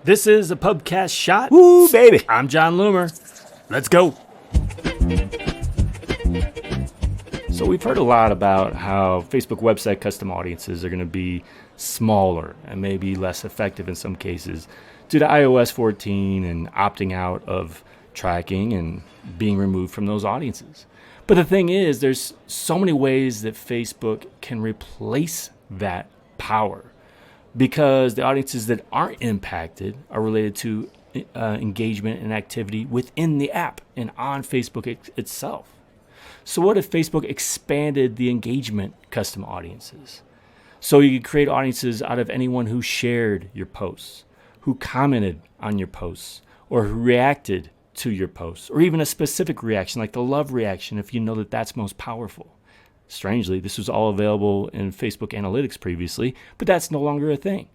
This is a Pubcast Shot. Woo, baby. I'm John Loomer. Let's go. So we've heard a lot about how Facebook website custom audiences are going to be smaller and maybe less effective in some cases due to iOS 14 and opting out of tracking and being removed from those audiences. But the thing is, there's so many ways that Facebook can replace that power, because the audiences that aren't impacted are related to engagement and activity within the app and on Facebook itself. So what if Facebook expanded the engagement custom audiences? So you could create audiences out of anyone who shared your posts, who commented on your posts, or who reacted to your posts, or even a specific reaction like the love reaction if you know that that's most powerful. Strangely, this was all available in Facebook Analytics previously, but that's no longer a thing.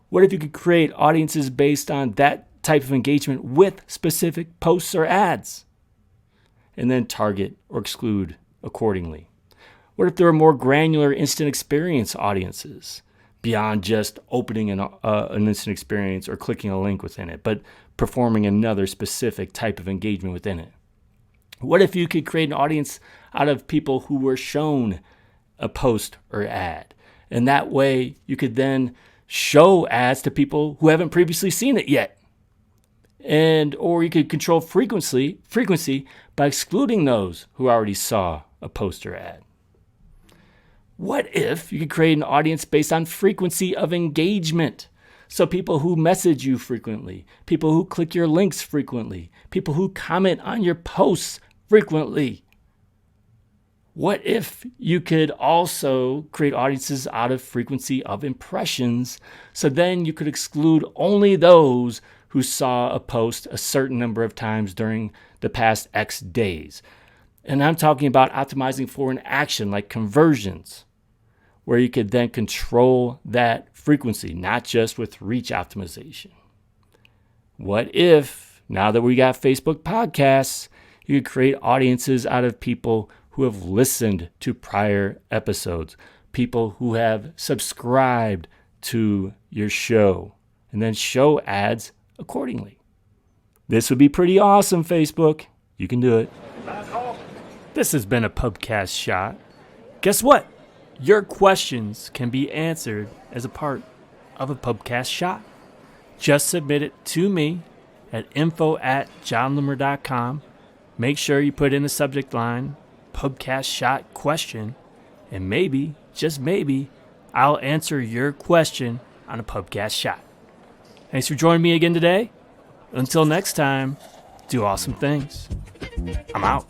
What if you could create audiences based on that type of engagement with specific posts or ads, and then target or exclude accordingly? What if there were more granular instant experience audiences beyond just opening an instant experience or clicking a link within it, but performing another specific type of engagement within it? What if you could create an audience out of people who were shown a post or ad? And that way you could then show ads to people who haven't previously seen it yet. Or you could control frequency by excluding those who already saw a post or ad. What if you could create an audience based on frequency of engagement? So people who message you frequently, people who click your links frequently, people who comment on your posts frequently. What if you could also create audiences out of frequency of impressions? So then you could exclude only those who saw a post a certain number of times during the past X days. And I'm talking about optimizing for an action like conversions, where you could then control that frequency, not just with reach optimization. What if, now that we got Facebook podcasts, you could create audiences out of people who have listened to prior episodes, people who have subscribed to your show, and then show ads accordingly? This would be pretty awesome, Facebook. You can do it. This has been a Pubcast Shot. Guess what? Your questions can be answered as a part of a Pubcast Shot. Just submit it to me at info@johnloomer.com. Make sure you put in the subject line, Pubcast Shot question, and maybe, just maybe, I'll answer your question on a Pubcast Shot. Thanks for joining me again today. Until next time, do awesome things. I'm out.